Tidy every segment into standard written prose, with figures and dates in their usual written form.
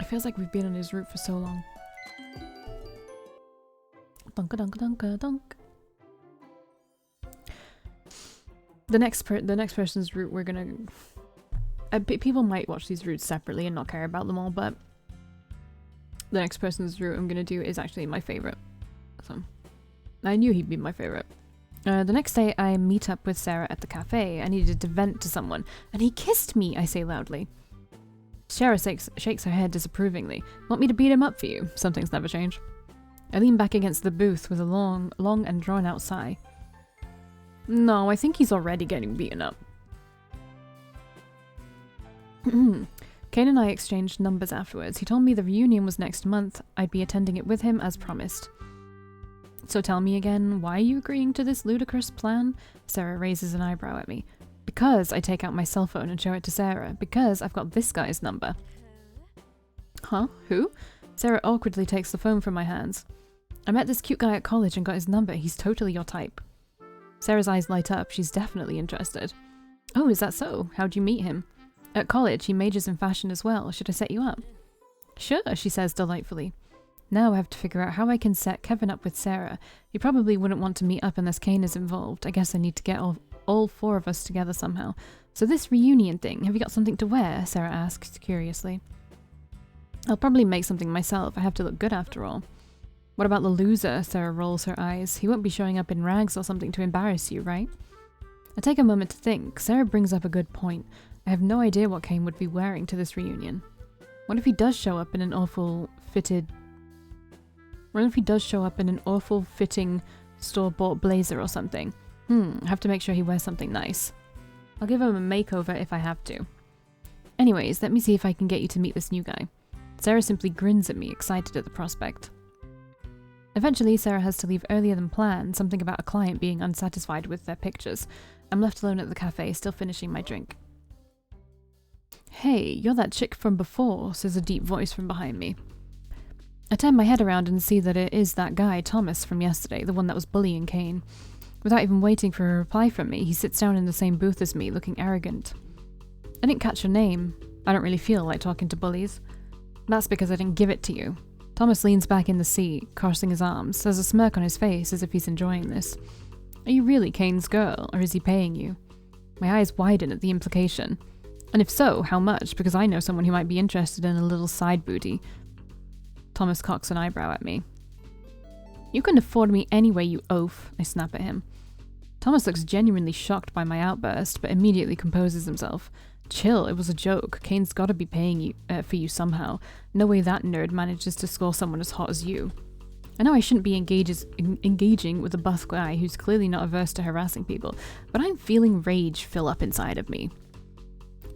It feels like we've been on his route for so long. Dunka dunka dunka dunk. The next person's route we're gonna... people might watch these routes separately and not care about them all, but the next person's route I'm gonna do is actually my favourite. So, I knew he'd be my favourite. The next day I meet up with Sarah at the cafe. I needed to vent to someone, and he kissed me, I say loudly. Sarah shakes her head disapprovingly. Want me to beat him up for you? Some things never change. I lean back against the booth with a long and drawn-out sigh. No, I think he's already getting beaten up. Kane and I exchanged numbers afterwards. He told me the reunion was next month. I'd be attending it with him as promised. So tell me again, why are you agreeing to this ludicrous plan? Sarah raises an eyebrow at me. Because I take out my cell phone and show it to Sarah. Because I've got this guy's number. Huh? Who? Sarah awkwardly takes the phone from my hands. I met this cute guy at college and got his number. He's totally your type. Sarah's eyes light up. She's definitely interested. Oh, is that so? How'd you meet him? At college, he majors in fashion as well. Should I set you up? Sure, she says delightfully. Now I have to figure out how I can set Kevin up with Sarah. He probably wouldn't want to meet up unless CAINE is involved. I guess I need to get all four of us together somehow. So this reunion thing, have you got something to wear? Sarah asks curiously. I'll probably make something myself. I have to look good after all. What about the loser? Sarah rolls her eyes. He won't be showing up in rags or something to embarrass you, right? I take a moment to think. Sarah brings up a good point. I have no idea what CAINE would be wearing to this reunion. What if he does show up in an awful fitting store-bought blazer or something? I have to make sure he wears something nice. I'll give him a makeover if I have to. Anyways, let me see if I can get you to meet this new guy. Sarah simply grins at me, excited at the prospect. Eventually, Sarah has to leave earlier than planned, something about a client being unsatisfied with their pictures. I'm left alone at the cafe, still finishing my drink. Hey, you're that chick from before, says a deep voice from behind me. I turn my head around and see that it is that guy, Thomas, from yesterday, the one that was bullying CAINE. Without even waiting for a reply from me, he sits down in the same booth as me, looking arrogant. I didn't catch your name. I don't really feel like talking to bullies. That's because I didn't give it to you. Thomas leans back in the seat, crossing his arms. There's a smirk on his face, as if he's enjoying this. Are you really CAINE's girl, or is he paying you? My eyes widen at the implication. And if so, how much? Because I know someone who might be interested in a little side booty. Thomas cocks an eyebrow at me. You can afford me anyway, you oaf, I snap at him. Thomas looks genuinely shocked by my outburst, but immediately composes himself. Chill, it was a joke. CAINE's gotta be paying you for you somehow. No way that nerd manages to score someone as hot as you. I know I shouldn't be engaging with a buff guy who's clearly not averse to harassing people, but I'm feeling rage fill up inside of me.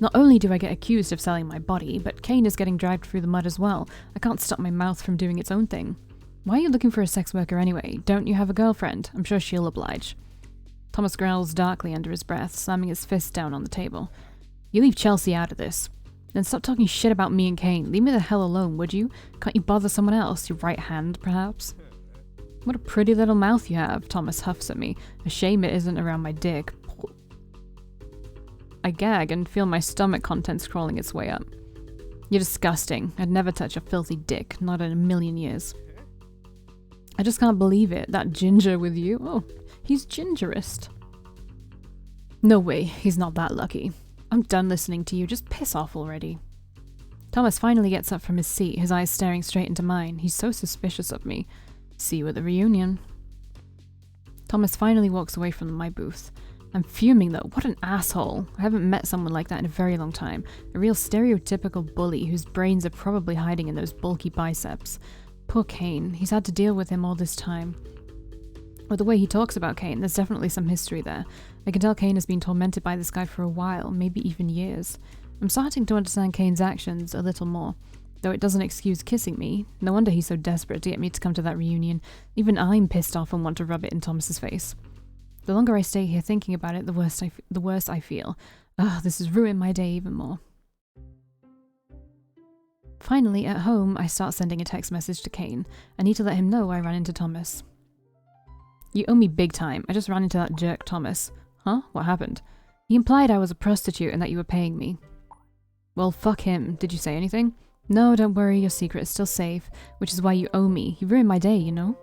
Not only do I get accused of selling my body, but CAINE is getting dragged through the mud as well. I can't stop my mouth from doing its own thing. Why are you looking for a sex worker anyway? Don't you have a girlfriend? I'm sure she'll oblige. Thomas growls darkly under his breath, slamming his fist down on the table. You leave Chelsea out of this. Then stop talking shit about me and CAINE. Leave me the hell alone, would you? Can't you bother someone else? Your right hand, perhaps? What a pretty little mouth you have, Thomas huffs at me. A shame it isn't around my dick. I gag and feel my stomach contents crawling its way up. You're disgusting. I'd never touch a filthy dick, not in a million years. I just can't believe it. That ginger with you? Oh, he's gingerist. No way, he's not that lucky. I'm done listening to you. Just piss off already. Thomas finally gets up from his seat, his eyes staring straight into mine. He's so suspicious of me. See you at the reunion. Thomas finally walks away from my booth. I'm fuming though. What an asshole. I haven't met someone like that in a very long time. A real stereotypical bully whose brains are probably hiding in those bulky biceps. Poor CAINE. He's had to deal with him all this time. With the way he talks about CAINE, there's definitely some history there. I can tell CAINE has been tormented by this guy for a while, maybe even years. I'm starting to understand CAINE's actions a little more. Though it doesn't excuse kissing me. No wonder he's so desperate to get me to come to that reunion. Even I'm pissed off and want to rub it in Thomas's face. The longer I stay here thinking about it, the worse I feel. Ugh, this has ruined my day even more. Finally, at home, I start sending a text message to CAINE. I need to let him know I ran into Thomas. You owe me big time. I just ran into that jerk Thomas. Huh? What happened? He implied I was a prostitute and that you were paying me. Well, fuck him. Did you say anything? No, don't worry, your secret is still safe, which is why you owe me. You ruined my day, you know?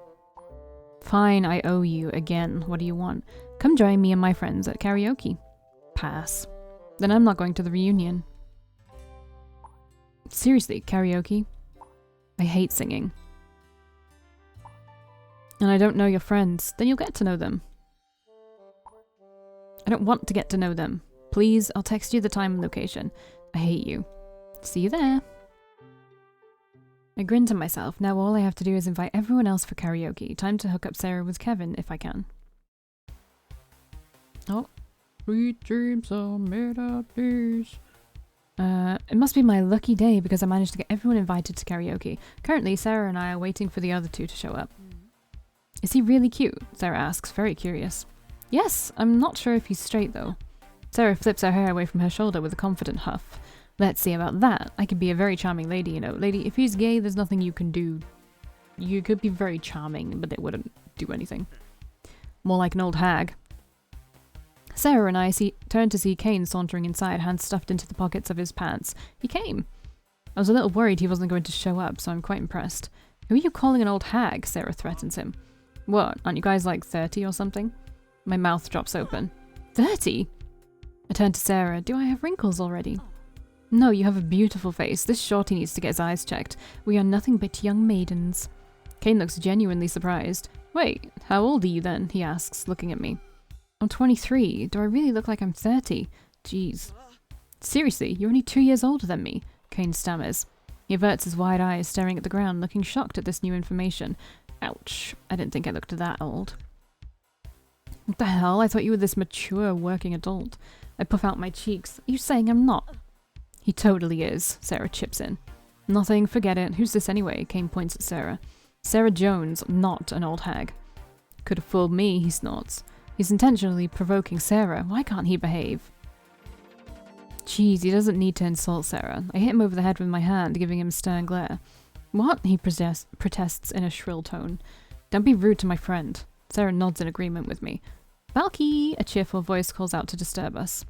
Fine, I owe you again. What do you want? Come join me and my friends at karaoke. Pass. Then I'm not going to the reunion. Seriously, karaoke? I hate singing. And I don't know your friends. Then you'll get to know them. I don't want to get to know them. Please, I'll text you the time and location. I hate you. See you there. I grinned to myself. Now all I have to do is invite everyone else for karaoke. Time to hook up Sarah with Kevin if I can. Oh. Sweet dreams are made of these. It must be my lucky day because I managed to get everyone invited to karaoke. Currently, Sarah and I are waiting for the other two to show up. Is he really cute? Sarah asks, very curious. Yes, I'm not sure if he's straight though. Sarah flips her hair away from her shoulder with a confident huff. Let's see about that. I could be a very charming lady, you know. Lady, if he's gay, there's nothing you can do. You could be very charming, but it wouldn't do anything. More like an old hag. Sarah and I turn to see CAINE sauntering inside, hands stuffed into the pockets of his pants. He came. I was a little worried he wasn't going to show up, so I'm quite impressed. Who are you calling an old hag? Sarah threatens him. What, aren't you guys like 30 or something? My mouth drops open. 30? I turn to Sarah. Do I have wrinkles already? No, you have a beautiful face. This shorty needs to get his eyes checked. We are nothing but young maidens. CAINE looks genuinely surprised. Wait, how old are you then? He asks, looking at me. I'm 23. Do I really look like I'm 30? Jeez. Seriously, you're only 2 years older than me, CAINE stammers. He averts his wide eyes, staring at the ground, looking shocked at this new information. Ouch. I didn't think I looked that old. What the hell? I thought you were this mature, working adult. I puff out my cheeks. Are you saying I'm not? He totally is, Sarah chips in. Nothing, forget it. Who's this anyway? CAINE points at Sarah. Sarah Jones, not an old hag. Could have fooled me, he snorts. He's intentionally provoking Sarah. Why can't he behave? Jeez, he doesn't need to insult Sarah. I hit him over the head with my hand, giving him a stern glare. What? He protests in a shrill tone. Don't be rude to my friend. Sarah nods in agreement with me. Valkii! A cheerful voice calls out to disturb us.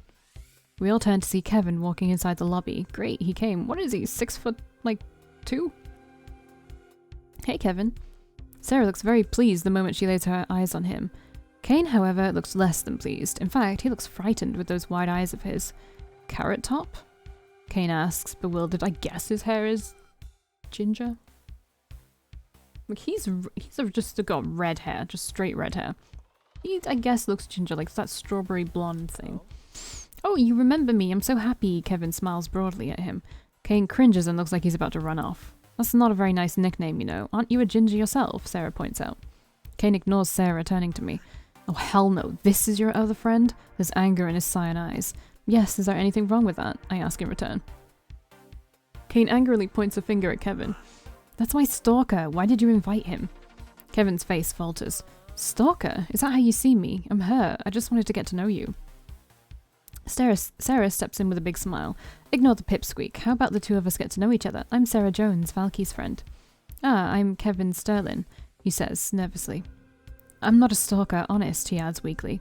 We all turn to see Kevin walking inside the lobby. Great, he came. What is he, 6'2"? Hey, Kevin. Sarah looks very pleased the moment she lays her eyes on him. CAINE, however, looks less than pleased. In fact, he looks frightened with those wide eyes of his. Carrot Top? CAINE asks, bewildered. I guess his hair is ginger? Like, he's just got red hair, just straight red hair. He, I guess, looks ginger, like that strawberry blonde thing. Oh, you remember me. I'm so happy. Kevin smiles broadly at him. CAINE cringes and looks like he's about to run off. That's not a very nice nickname, you know. Aren't you a ginger yourself? Sarah points out. CAINE ignores Sarah, turning to me. Oh, hell no. This is your other friend? There's anger in his cyan eyes. Yes, is there anything wrong with that? I ask in return. CAINE angrily points a finger at Kevin. That's my stalker. Why did you invite him? Kevin's face falters. Stalker? Is that how you see me? I'm her. I just wanted to get to know you. Sarah steps in with a big smile. Ignore the pipsqueak. How about the two of us get to know each other? I'm Sarah Jones, Valkie's friend. Ah, I'm Kevin Sterling, he says, nervously. I'm not a stalker, honest, he adds weakly.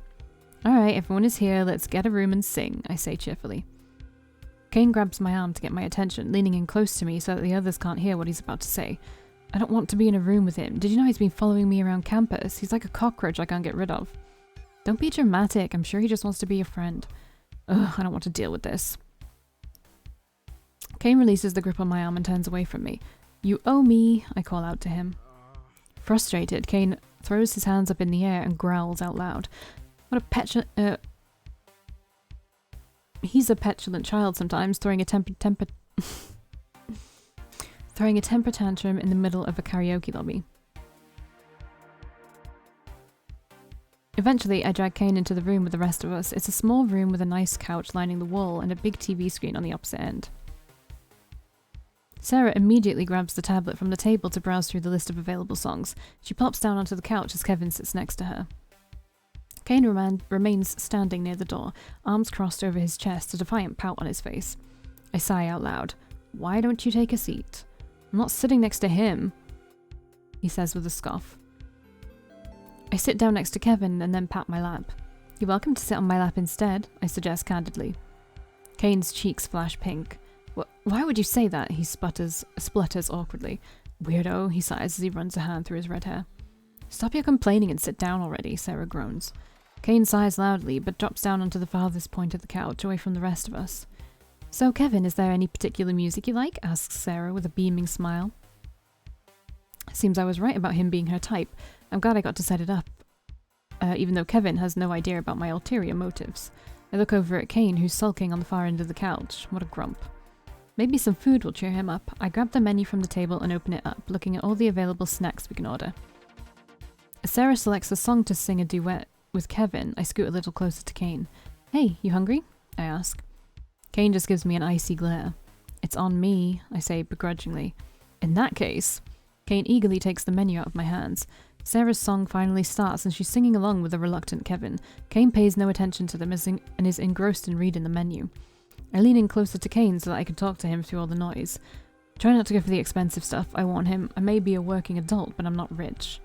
Alright, everyone is here, let's get a room and sing, I say cheerfully. CAINE grabs my arm to get my attention, leaning in close to me so that the others can't hear what he's about to say. I don't want to be in a room with him. Did you know he's been following me around campus? He's like a cockroach I can't get rid of. Don't be dramatic, I'm sure he just wants to be your friend. Ugh, I don't want to deal with this. CAINE releases the grip on my arm and turns away from me. You owe me, I call out to him. Frustrated, CAINE throws his hands up in the air and growls out loud. What a petulant... He's a petulant child sometimes, throwing a temper tantrum in the middle of a karaoke lobby. Eventually, I drag CAINE into the room with the rest of us. It's a small room with a nice couch lining the wall and a big TV screen on the opposite end. Sarah immediately grabs the tablet from the table to browse through the list of available songs. She plops down onto the couch as Kevin sits next to her. CAINE remains standing near the door, arms crossed over his chest, a defiant pout on his face. I sigh out loud. Why don't you take a seat? I'm not sitting next to him, he says with a scoff. I sit down next to Kevin and then pat my lap. You're welcome to sit on my lap instead, I suggest candidly. CAINE's cheeks flash pink. Why would you say that? He splutters awkwardly. Weirdo, he sighs as he runs a hand through his red hair. Stop your complaining and sit down already, Sarah groans. CAINE sighs loudly, but drops down onto the farthest point of the couch, away from the rest of us. So, Kevin, is there any particular music you like? Asks Sarah with a beaming smile. Seems I was right about him being her type. I'm glad I got to set it up. Even though Kevin has no idea about my ulterior motives. I look over at CAINE, who's sulking on the far end of the couch. What a grump. Maybe some food will cheer him up. I grab the menu from the table and open it up, looking at all the available snacks we can order. As Sarah selects a song to sing a duet with Kevin, I scoot a little closer to CAINE. Hey, you hungry? I ask. CAINE just gives me an icy glare. It's on me, I say begrudgingly. In that case, CAINE eagerly takes the menu out of my hands. Sarah's song finally starts and she's singing along with a reluctant Kevin. CAINE pays no attention to them and is engrossed in reading the menu. I lean in closer to CAINE so that I can talk to him through all the noise. Try not to go for the expensive stuff, I warn him. I may be a working adult, but I'm not rich.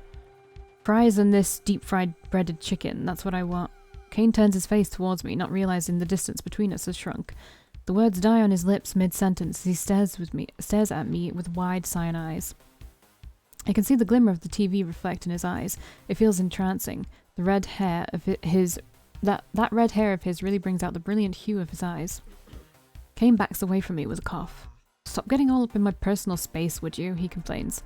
Fries and this deep-fried breaded chicken, that's what I want. CAINE turns his face towards me, not realizing the distance between us has shrunk. The words die on his lips mid-sentence as he stares at me with wide, cyan eyes. I can see the glimmer of the TV reflect in his eyes. It feels entrancing. The red hair of that red hair of his really brings out the brilliant hue of his eyes. CAINE backs away from me with a cough. Stop getting all up in my personal space, would you? He complains.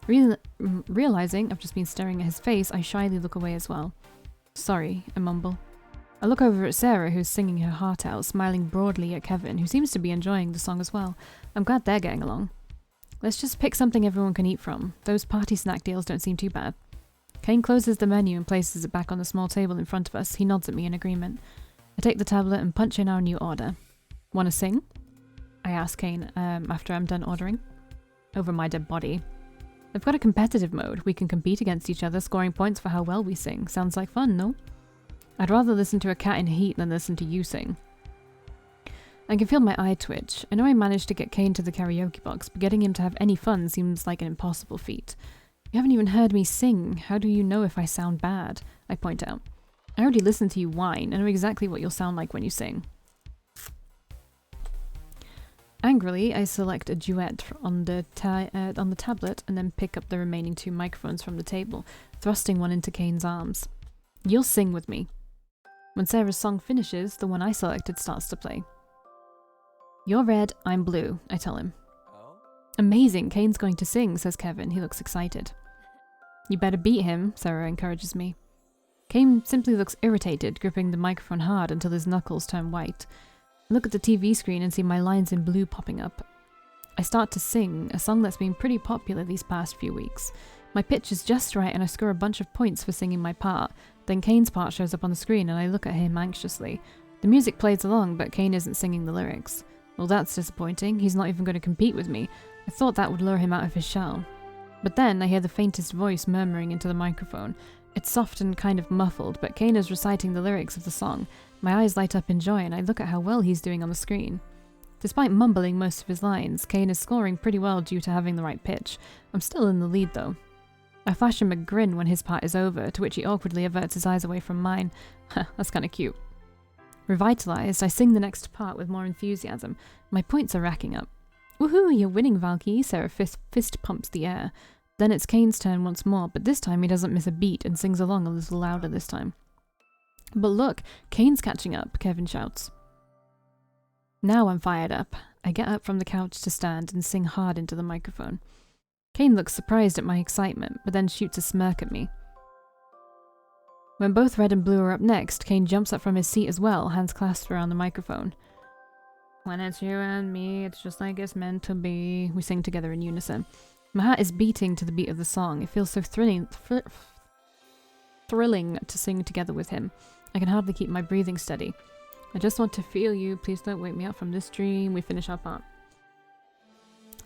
Realizing I've just been staring at his face, I shyly look away as well. Sorry, I mumble. I look over at Sarah, who's singing her heart out, smiling broadly at Kevin, who seems to be enjoying the song as well. I'm glad they're getting along. Let's just pick something everyone can eat from. Those party snack deals don't seem too bad. CAINE closes the menu and places it back on the small table in front of us. He nods at me in agreement. I take the tablet and punch in our new order. Wanna sing? I ask CAINE after I'm done ordering. Over my dead body. They've got a competitive mode. We can compete against each other, scoring points for how well we sing. Sounds like fun, no? I'd rather listen to a cat in heat than listen to you sing. I can feel my eye twitch. I know I managed to get CAINE to the karaoke box, but getting him to have any fun seems like an impossible feat. You haven't even heard me sing. How do you know if I sound bad? I point out. I already listened to you whine. I know exactly what you'll sound like when you sing. Angrily, I select a duet on the tablet and then pick up the remaining 2 microphones from the table, thrusting one into CAINE's arms. You'll sing with me. When Sarah's song finishes, the one I selected starts to play. You're red, I'm blue, I tell him. Oh? Amazing, CAINE's going to sing, says Kevin. He looks excited. You better beat him, Sarah encourages me. CAINE simply looks irritated, gripping the microphone hard until his knuckles turn white. I look at the TV screen and see my lines in blue popping up. I start to sing, a song that's been pretty popular these past few weeks. My pitch is just right and I score a bunch of points for singing my part. Then CAINE's part shows up on the screen and I look at him anxiously. The music plays along, but CAINE isn't singing the lyrics. Well, that's disappointing. He's not even going to compete with me. I thought that would lure him out of his shell. But then I hear the faintest voice murmuring into the microphone. It's soft and kind of muffled, but CAINE is reciting the lyrics of the song. My eyes light up in joy and I look at how well he's doing on the screen. Despite mumbling most of his lines, CAINE is scoring pretty well due to having the right pitch. I'm still in the lead though. I flash him a grin when his part is over, to which he awkwardly averts his eyes away from mine. That's kinda cute. Revitalized, I sing the next part with more enthusiasm. My points are racking up. Woohoo, you're winning, Valkii, Sarah fist pumps the air. Then it's CAINE's turn once more, but this time he doesn't miss a beat and sings along a little louder this time. But look, CAINE's catching up, Kevin shouts. Now I'm fired up. I get up from the couch to stand and sing hard into the microphone. CAINE looks surprised at my excitement, but then shoots a smirk at me. When both red and blue are up next, CAINE jumps up from his seat as well, hands clasped around the microphone. When it's you and me, it's just like it's meant to be. We sing together in unison. My heart is beating to the beat of the song. It feels so thrilling to sing together with him. I can hardly keep my breathing steady. I just want to feel you. Please don't wake me up from this dream. We finish our part.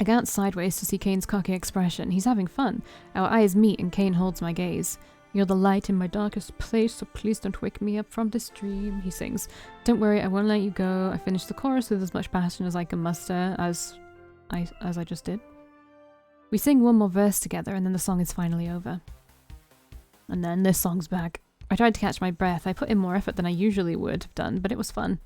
I glance sideways to see CAINE's cocky expression. He's having fun. Our eyes meet and CAINE holds my gaze. You're the light in my darkest place, so please don't wake me up from this dream, he sings. Don't worry, I won't let you go. I finish the chorus with as much passion as I can muster, as I just did. We sing one more verse together and then the song is finally over. And then this song's back. I tried to catch my breath. I put in more effort than I usually would have done, but it was fun.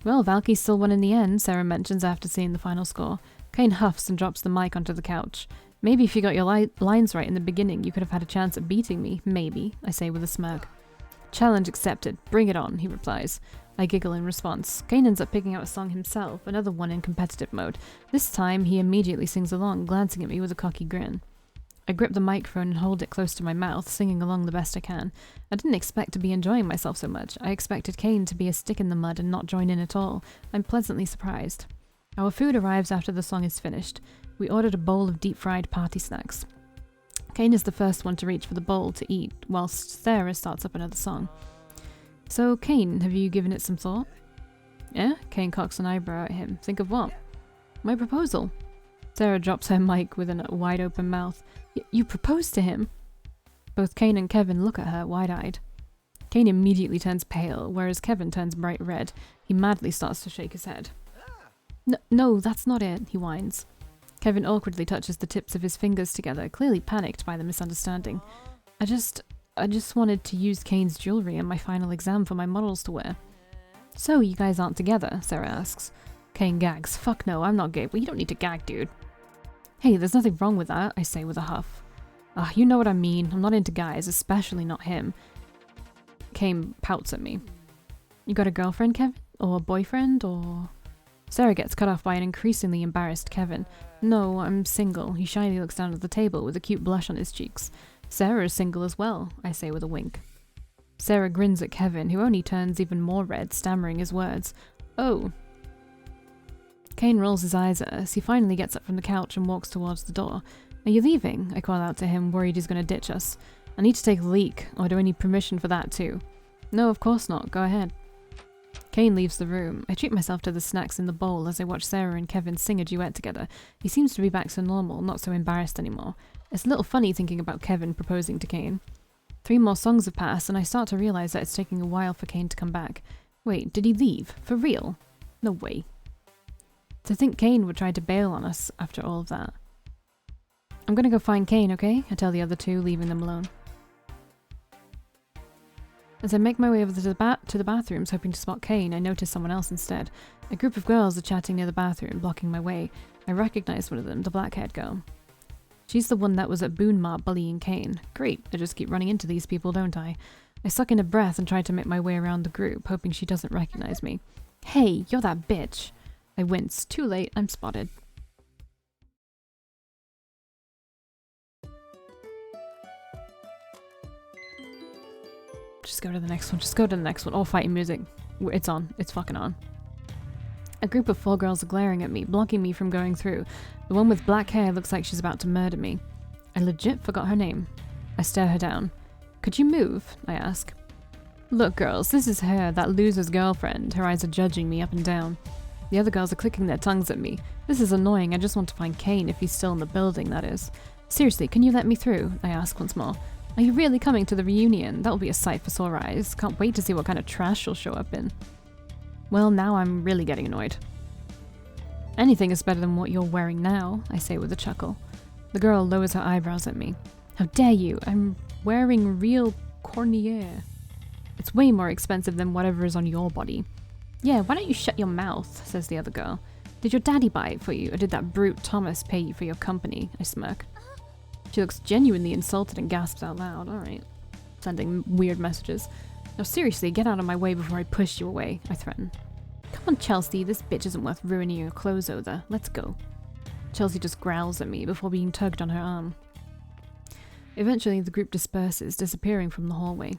Well, Valkii still won in the end, Sarah mentions after seeing the final score. CAINE huffs and drops the mic onto the couch. Maybe if you got your lines right in the beginning, you could have had a chance at beating me. Maybe, I say with a smirk. Challenge accepted. Bring it on, he replies. I giggle in response. CAINE ends up picking out a song himself, another one in competitive mode. This time, he immediately sings along, glancing at me with a cocky grin. I grip the microphone and hold it close to my mouth, singing along the best I can. I didn't expect to be enjoying myself so much. I expected CAINE to be a stick in the mud and not join in at all. I'm pleasantly surprised. Our food arrives after the song is finished. We ordered a bowl of deep-fried party snacks. CAINE is the first one to reach for the bowl to eat, whilst Sarah starts up another song. So, CAINE, have you given it some thought? Yeah? CAINE cocks an eyebrow at him. Think of what? My proposal. Sarah drops her mic with a wide-open mouth. You proposed to him? Both CAINE and Kevin look at her, wide-eyed. CAINE immediately turns pale, whereas Kevin turns bright red. He madly starts to shake his head. No, that's not it, he whines. Kevin awkwardly touches the tips of his fingers together, clearly panicked by the misunderstanding. I just wanted to use CAINE's jewelry in my final exam for my models to wear. So you guys aren't together? Sarah asks. CAINE gags. Fuck no, I'm not gay. Well, you don't need to gag, dude. Hey, there's nothing wrong with that, I say with a huff. You know what I mean. I'm not into guys, especially not him. CAINE pouts at me. You got a girlfriend, Kevin? Or a boyfriend, or... Sarah gets cut off by an increasingly embarrassed Kevin. No, I'm single. He shyly looks down at the table with a cute blush on his cheeks. Sarah is single as well, I say with a wink. Sarah grins at Kevin, who only turns even more red, stammering his words. Oh. CAINE rolls his eyes at us. He finally gets up from the couch and walks towards the door. Are you leaving? I call out to him, worried he's going to ditch us. I need to take a leak, or do I need permission for that too? No, of course not. Go ahead. CAINE leaves the room. I treat myself to the snacks in the bowl as I watch Sarah and Kevin sing a duet together. He seems to be back to normal, not so embarrassed anymore. It's a little funny thinking about Kevin proposing to CAINE. 3 more songs have passed, and I start to realize that it's taking a while for CAINE to come back. Wait, did he leave? For real? No way. To think CAINE would try to bail on us after all of that. I'm gonna go find CAINE, okay? I tell the other two, leaving them alone. As I make my way over to the bathrooms, hoping to spot CAINE, I notice someone else instead. A group of girls are chatting near the bathroom, blocking my way. I recognize one of them, the black-haired girl. She's the one that was at Boone Mart bullying CAINE. Great, I just keep running into these people, don't I? I suck in a breath and try to make my way around the group, hoping she doesn't recognize me. Hey, you're that bitch! I wince. Too late, I'm spotted. Just go to the next one. Just go to the next one. Oh, fighting music. It's on. It's fucking on. A group of 4 girls are glaring at me, blocking me from going through. The one with black hair looks like she's about to murder me. I legit forgot her name. I stare her down. Could you move? I ask. Look, girls, this is her, that loser's girlfriend. Her eyes are judging me up and down. The other girls are clicking their tongues at me. This is annoying. I just want to find CAINE if he's still in the building, that is. Seriously, can you let me through? I ask once more. Are you really coming to the reunion? That'll be a sight for sore eyes. Can't wait to see what kind of trash you'll show up in. Well, now I'm really getting annoyed. Anything is better than what you're wearing now, I say with a chuckle. The girl lowers her eyebrows at me. How dare you? I'm wearing real cornier. It's way more expensive than whatever is on your body. Yeah, why don't you shut your mouth, says the other girl. Did your daddy buy it for you, or did that brute Thomas pay you for your company? I smirk. She looks genuinely insulted and gasps out loud. Alright. Sending weird messages. Now seriously, get out of my way before I push you away, I threaten. Come on, Chelsea, this bitch isn't worth ruining your clothes over. Let's go. Chelsea just growls at me before being tugged on her arm. Eventually, the group disperses, disappearing from the hallway.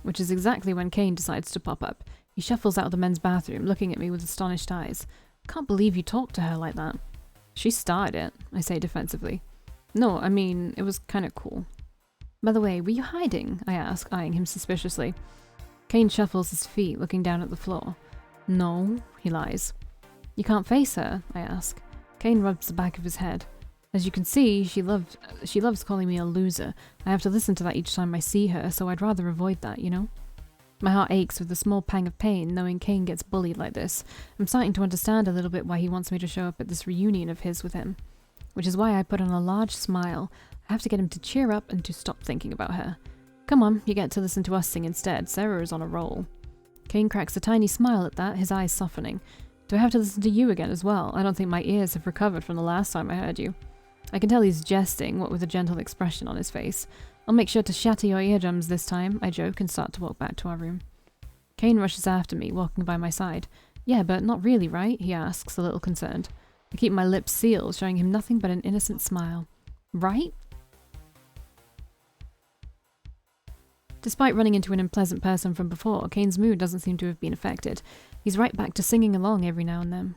Which is exactly when CAINE decides to pop up. He shuffles out of the men's bathroom, looking at me with astonished eyes. Can't believe you talked to her like that. She started it, I say defensively. No, I mean, it was kind of cool. By the way, were you hiding? I ask, eyeing him suspiciously. CAINE shuffles his feet, looking down at the floor. No, he lies. You can't face her? I ask. CAINE rubs the back of his head. As you can see, she loves calling me a loser. I have to listen to that each time I see her, so I'd rather avoid that, you know? My heart aches with a small pang of pain knowing CAINE gets bullied like this. I'm starting to understand a little bit why he wants me to show up at this reunion of his with him. Which is why I put on a large smile. I have to get him to cheer up and to stop thinking about her. Come on, you get to listen to us sing instead. Sarah is on a roll. CAINE cracks a tiny smile at that, his eyes softening. Do I have to listen to you again as well? I don't think my ears have recovered from the last time I heard you. I can tell he's jesting, what with a gentle expression on his face. I'll make sure to shatter your eardrums this time, I joke and start to walk back to our room. CAINE rushes after me, walking by my side. Yeah, but not really, right? He asks, a little concerned. I keep my lips sealed, showing him nothing but an innocent smile. Right? Despite running into an unpleasant person from before, CAINE's mood doesn't seem to have been affected. He's right back to singing along every now and then.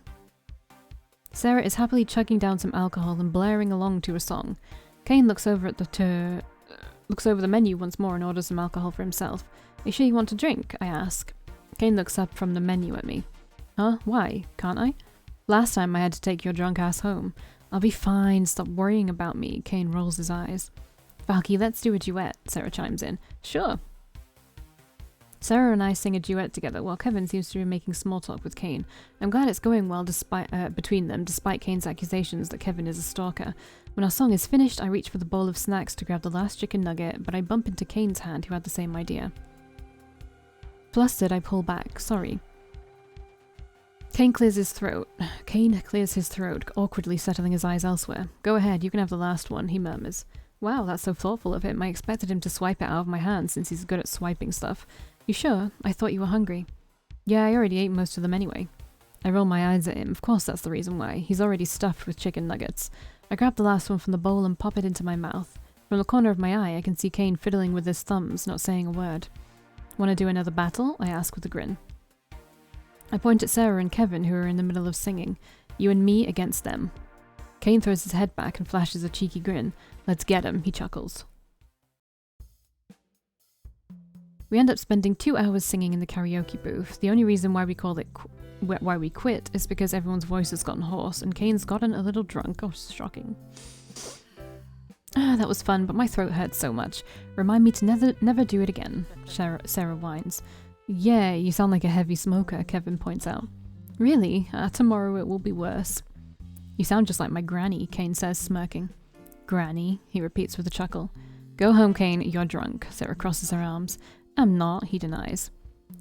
Sarah is happily chugging down some alcohol and blaring along to a song. CAINE looks over the menu once more and orders some alcohol for himself. Are you sure you want to drink? I ask. CAINE looks up from the menu at me. Huh? Why? Can't I? Last time I had to take your drunk ass home. I'll be fine, stop worrying about me. CAINE rolls his eyes. Valkii, let's do a duet, Sarah chimes in. Sure. Sarah and I sing a duet together while Kevin seems to be making small talk with CAINE. I'm glad it's going well between them, despite CAINE's accusations that Kevin is a stalker. When our song is finished, I reach for the bowl of snacks to grab the last chicken nugget, but I bump into CAINE's hand, who had the same idea. Flustered, I pull back. Sorry. CAINE clears his throat, awkwardly settling his eyes elsewhere. Go ahead, you can have the last one, he murmurs. Wow, that's so thoughtful of him. I expected him to swipe it out of my hand since he's good at swiping stuff. You sure? I thought you were hungry. Yeah, I already ate most of them anyway. I roll my eyes at him. Of course that's the reason why. He's already stuffed with chicken nuggets. I grab the last one from the bowl and pop it into my mouth. From the corner of my eye, I can see CAINE fiddling with his thumbs, not saying a word. Want to do another battle? I ask with a grin. I point at Sarah and Kevin, who are in the middle of singing. You and me against them. CAINE throws his head back and flashes a cheeky grin. Let's get him, he chuckles. We end up spending 2 hours singing in the karaoke booth. The only reason why we quit is because everyone's voice has gotten hoarse and CAINE's gotten a little drunk. Oh, shocking. That was fun, but my throat hurts so much. Remind me to never do it again, Sarah whines. Yeah, you sound like a heavy smoker, Kevin points out. Really? Tomorrow it will be worse. You sound just like my granny, CAINE says, smirking. Granny, he repeats with a chuckle. Go home, CAINE, you're drunk, Sarah crosses her arms. I'm not, he denies.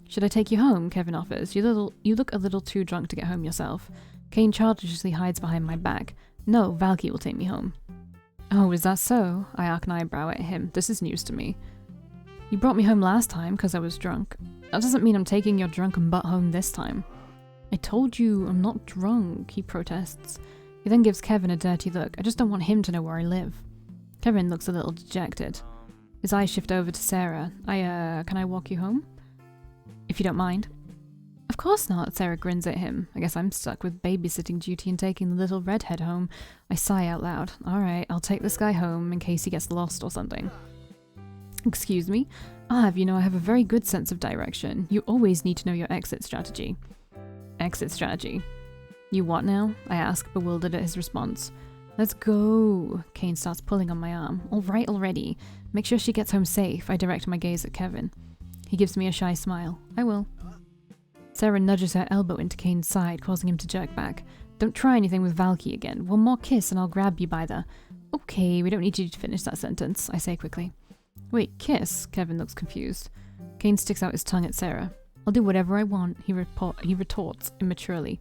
Should I take you home? Kevin offers. You look a little too drunk to get home yourself. CAINE childishly hides behind my back. No, Valkii will take me home. Oh, is that so? I arc an eyebrow at him. This is news to me. You brought me home last time because I was drunk. That doesn't mean I'm taking your drunken butt home this time. I told you I'm not drunk, he protests. He then gives Kevin a dirty look. I just don't want him to know where I live. Kevin looks a little dejected. His eyes shift over to Sarah. Can I walk you home? If you don't mind. Of course not, Sarah grins at him. I guess I'm stuck with babysitting duty and taking the little redhead home. I sigh out loud. Alright, I'll take this guy home in case he gets lost or something. Excuse me? I'll have you know I have a very good sense of direction. You always need to know your exit strategy. Exit strategy? You what now? I ask, bewildered at his response. Let's go. CAINE starts pulling on my arm. All right already. Make sure she gets home safe. I direct my gaze at Kevin. He gives me a shy smile. I will. Sarah nudges her elbow into CAINE's side, causing him to jerk back. Don't try anything with Valkii again. One more kiss and I'll grab you by the... Okay, we don't need you to finish that sentence, I say quickly. Wait, kiss? Kevin looks confused. CAINE sticks out his tongue at Sarah. I'll do whatever I want, he retorts immaturely.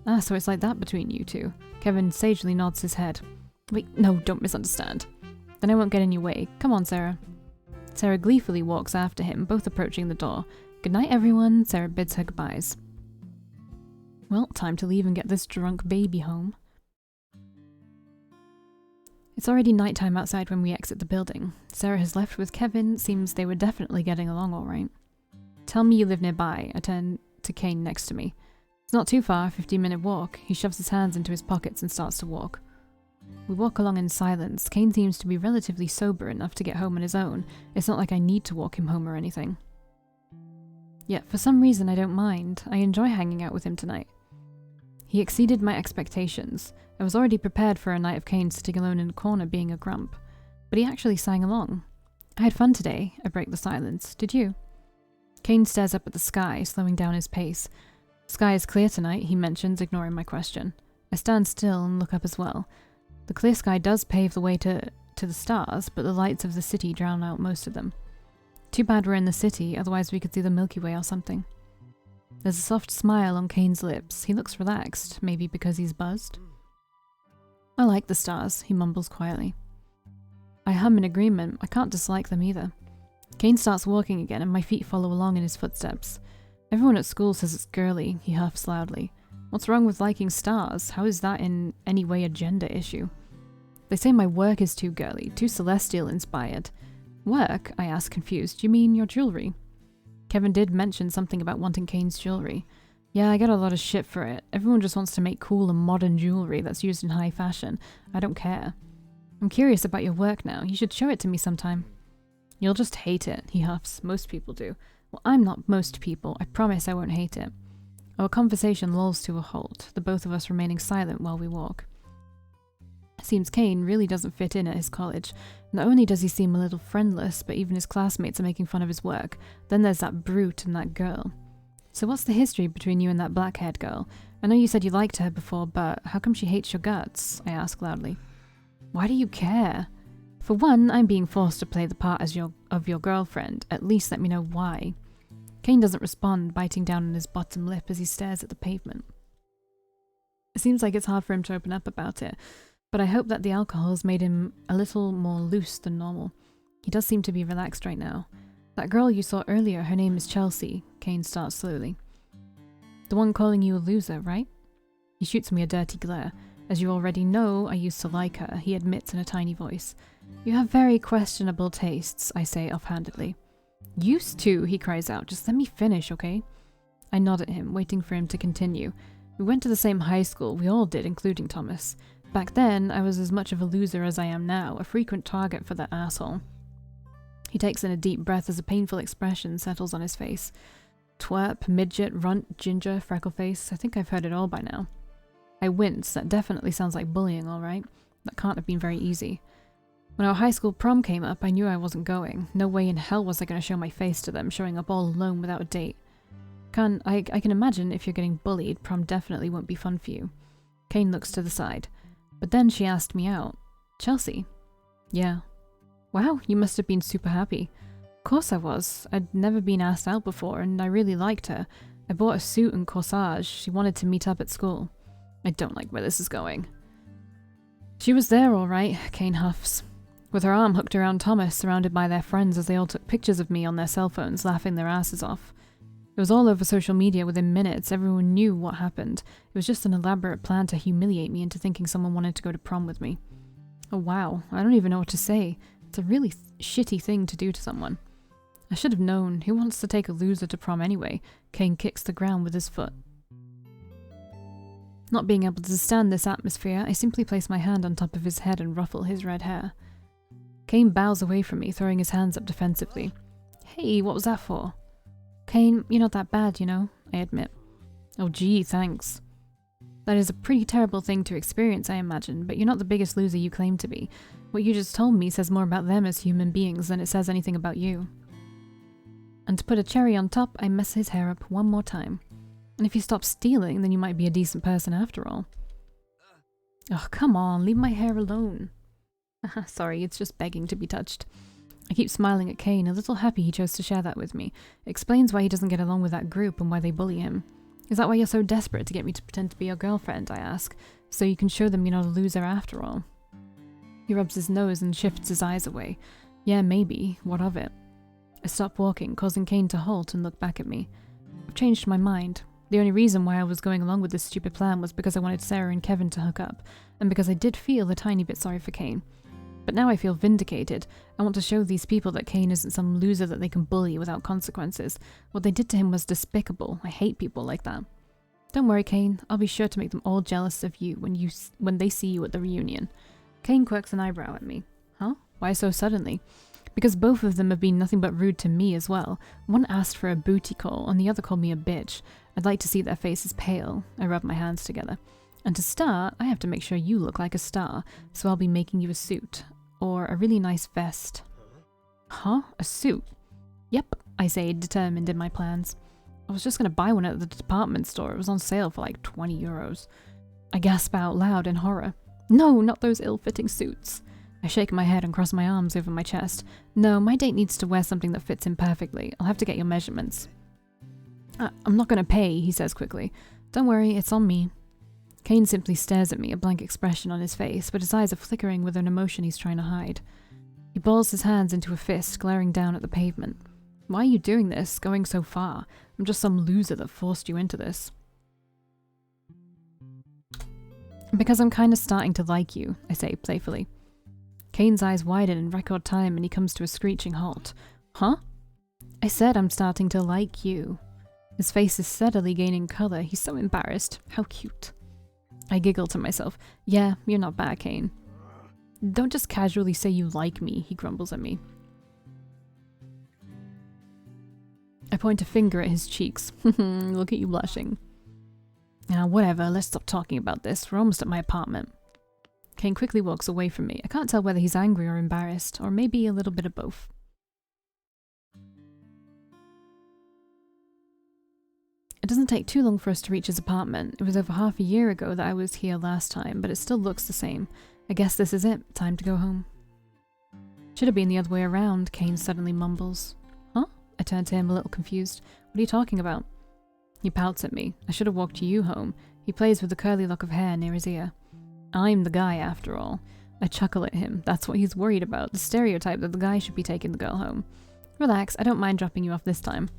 Ah, so it's like that between you two. Kevin sagely nods his head. Wait, no, don't misunderstand. Then I won't get in your way. Come on, Sarah. Sarah gleefully walks after him, both approaching the door. Good night, everyone. Sarah bids her goodbyes. Well, time to leave and get this drunk baby home. It's already nighttime outside when we exit the building. Sarah has left with Kevin. Seems they were definitely getting along all right. Tell me you live nearby. I turn to CAINE next to me. It's not too far, 15-minute walk. He shoves his hands into his pockets and starts to walk. We walk along in silence. CAINE seems to be relatively sober enough to get home on his own. It's not like I need to walk him home or anything. Yet, for some reason, I don't mind. I enjoy hanging out with him tonight. He exceeded my expectations. I was already prepared for a night of CAINE sitting alone in a corner being a grump. But he actually sang along. I had fun today. I break the silence. Did you? CAINE stares up at the sky, slowing down his pace. Sky is clear tonight, he mentions, ignoring my question. I stand still and look up as well. The clear sky does pave the way to the stars, but the lights of the city drown out most of them. Too bad we're in the city, otherwise we could see the Milky Way or something. There's a soft smile on Caine's lips. He looks relaxed, maybe because he's buzzed. I like the stars, he mumbles quietly. I hum in agreement. I can't dislike them either. Caine starts walking again and my feet follow along in his footsteps. Everyone at school says it's girly, he huffs loudly. What's wrong with liking stars? How is that in any way a gender issue? They say my work is too girly, too celestial inspired. Work? I ask, confused. You mean your jewelry? Kevin did mention something about wanting Caine's jewelry. Yeah, I get a lot of shit for it. Everyone just wants to make cool and modern jewelry that's used in high fashion. I don't care. I'm curious about your work now. You should show it to me sometime. You'll just hate it, he huffs. Most people do. Well, I'm not most people. I promise I won't hate it. Our conversation lulls to a halt, the both of us remaining silent while we walk. It seems Caine really doesn't fit in at his college. Not only does he seem a little friendless, but even his classmates are making fun of his work. Then there's that brute and that girl. So what's the history between you and that black-haired girl? I know you said you liked her before, but how come she hates your guts? I ask loudly. Why do you care? For one, I'm being forced to play the part of your girlfriend. At least let me know why. Caine doesn't respond, biting down on his bottom lip as he stares at the pavement. It seems like it's hard for him to open up about it, but I hope that the alcohol has made him a little more loose than normal. He does seem to be relaxed right now. That girl you saw earlier, her name is Chelsea, Caine starts slowly. The one calling you a loser, right? He shoots me a dirty glare. As you already know, I used to like her, he admits in a tiny voice. You have very questionable tastes, I say offhandedly. Used to, he cries out. Just let me finish, okay? I nod at him, waiting for him to continue. We went to the same high school, we all did, including Thomas. Back then, I was as much of a loser as I am now, a frequent target for that asshole. He takes in a deep breath as a painful expression settles on his face. Twerp, midget, runt, ginger, freckleface, I think I've heard it all by now. I wince. That definitely sounds like bullying, alright? That can't have been very easy. When our high school prom came up, I knew I wasn't going. No way in hell was I going to show my face to them, showing up all alone without a date. I can imagine if you're getting bullied, prom definitely won't be fun for you. Caine looks to the side. But then she asked me out. Chelsea? Yeah. Wow, you must have been super happy. Of course I was. I'd never been asked out before, and I really liked her. I bought a suit and corsage. She wanted to meet up at school. I don't like where this is going. She was there all right, Caine huffs. With her arm hooked around Thomas, surrounded by their friends as they all took pictures of me on their cell phones, laughing their asses off. It was all over social media within minutes. Everyone knew what happened. It was just an elaborate plan to humiliate me into thinking someone wanted to go to prom with me. Oh wow, I don't even know what to say. It's a really shitty thing to do to someone. I should have known. Who wants to take a loser to prom anyway? Caine kicks the ground with his foot. Not being able to stand this atmosphere, I simply place my hand on top of his head and ruffle his red hair. Caine bows away from me, throwing his hands up defensively. Hey, what was that for? Caine, you're not that bad, you know, I admit. Oh gee, thanks. That is a pretty terrible thing to experience, I imagine, but you're not the biggest loser you claim to be. What you just told me says more about them as human beings than it says anything about you. And to put a cherry on top, I mess his hair up one more time. And if you stop stealing, then you might be a decent person after all. Oh, come on, leave my hair alone. Sorry, it's just begging to be touched. I keep smiling at Caine, a little happy he chose to share that with me. It explains why he doesn't get along with that group and why they bully him. Is that why you're so desperate to get me to pretend to be your girlfriend, I ask, so you can show them you're not a loser after all? He rubs his nose and shifts his eyes away. Yeah, maybe. What of it? I stop walking, causing Caine to halt and look back at me. I've changed my mind. The only reason why I was going along with this stupid plan was because I wanted Sarah and Kevin to hook up, and because I did feel a tiny bit sorry for Caine. But now I feel vindicated. I want to show these people that Caine isn't some loser that they can bully without consequences. What they did to him was despicable. I hate people like that. Don't worry, Caine. I'll be sure to make them all jealous of you when they see you at the reunion. Caine quirks an eyebrow at me. Huh? Why so suddenly? Because both of them have been nothing but rude to me as well. One asked for a booty call, and the other called me a bitch. I'd like to see their faces pale. I rub my hands together. And to start, I have to make sure you look like a star, so I'll be making you a suit. Or a really nice vest. Huh? A suit? Yep, I say, determined in my plans. I was just going to buy one at the department store. It was on sale for like 20 euros. I gasp out loud in horror. No, not those ill-fitting suits. I shake my head and cross my arms over my chest. No, my date needs to wear something that fits him perfectly. I'll have to get your measurements. I'm not gonna pay, he says quickly. Don't worry, it's on me. CAINE simply stares at me, a blank expression on his face, but his eyes are flickering with an emotion he's trying to hide. He balls his hands into a fist, glaring down at the pavement. Why are you doing this, going so far? I'm just some loser that forced you into this. Because I'm kinda starting to like you, I say playfully. CAINE's eyes widen in record time and he comes to a screeching halt. Huh? I said I'm starting to like you. His face is steadily gaining colour. He's so embarrassed. How cute. I giggle to myself. Yeah, you're not bad, CAINE. Don't just casually say you like me, he grumbles at me. I point a finger at his cheeks. Look at you blushing. Now, whatever, let's stop talking about this. We're almost at my apartment. CAINE quickly walks away from me. I can't tell whether he's angry or embarrassed, or maybe a little bit of both. It doesn't take too long for us to reach his apartment. It was over half a year ago that I was here last time, but it still looks the same. I guess this is it. Time to go home. Should have been the other way around, CAINE suddenly mumbles. Huh? I turn to him a little confused. What are you talking about? He pouts at me. I should have walked you home. He plays with the curly lock of hair near his ear. I'm the guy, after all. I chuckle at him. That's what he's worried about, the stereotype that the guy should be taking the girl home. Relax, I don't mind dropping you off this time.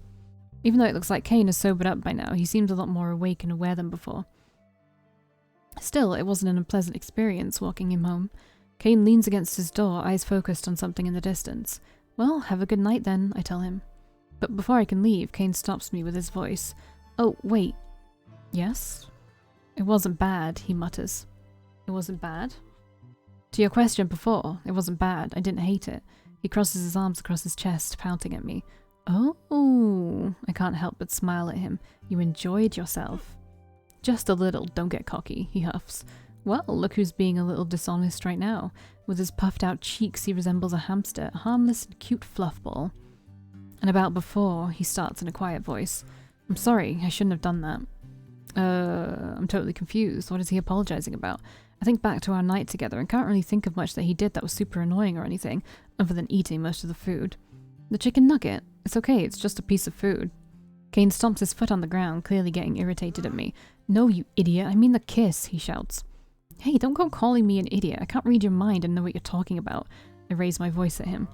Even though it looks like CAINE is sobered up by now, he seems a lot more awake and aware than before. Still, it wasn't an unpleasant experience walking him home. CAINE leans against his door, eyes focused on something in the distance. Well, have a good night then, I tell him. But before I can leave, CAINE stops me with his voice. Oh, wait. Yes? It wasn't bad, he mutters. It wasn't bad? To your question before, it wasn't bad. I didn't hate it. He crosses his arms across his chest, pouting at me. Oh, I can't help but smile at him. You enjoyed yourself. Just a little, don't get cocky, he huffs. Well, look who's being a little dishonest right now. With his puffed out cheeks, he resembles a hamster, a harmless and cute fluff ball. And about before, he starts in a quiet voice. I'm sorry, I shouldn't have done that. I'm totally confused. What is he apologizing about? I think back to our night together and can't really think of much that he did that was super annoying or anything, other than eating most of the food. The chicken nugget? It's okay, it's just a piece of food. CAINE stomps his foot on the ground, clearly getting irritated at me. No, you idiot, I mean the kiss, he shouts. Hey, don't go calling me an idiot. I can't read your mind and know what you're talking about. I raise my voice at him.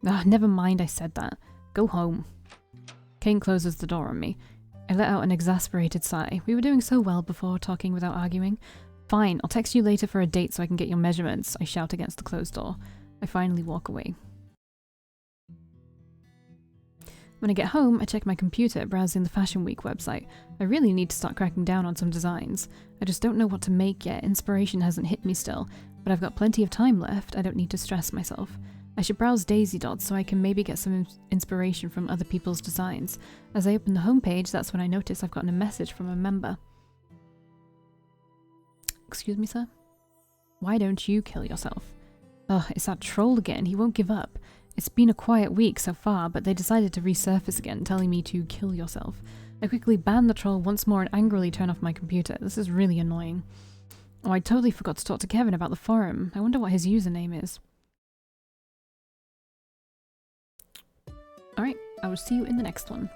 Never mind I said that. Go home. CAINE closes the door on me. I let out an exasperated sigh. We were doing so well before, talking without arguing. Fine, I'll text you later for a date so I can get your measurements, I shout against the closed door. I finally walk away. When I get home, I check my computer, browsing the Fashion Week website. I really need to start cracking down on some designs. I just don't know what to make yet. Inspiration hasn't hit me still, but I've got plenty of time left. I don't need to stress myself. I should browse Daisy Dots so I can maybe get some inspiration from other people's designs. As I open the homepage, that's when I notice I've gotten a message from a member. Excuse me, sir? Why don't you kill yourself? Ugh, it's that troll again. He won't give up. It's been a quiet week so far, but they decided to resurface again, telling me to kill yourself. I quickly ban the troll once more and angrily turn off my computer. This is really annoying. Oh, I totally forgot to talk to Kevin about the forum. I wonder what his username is. Alright, I will see you in the next one.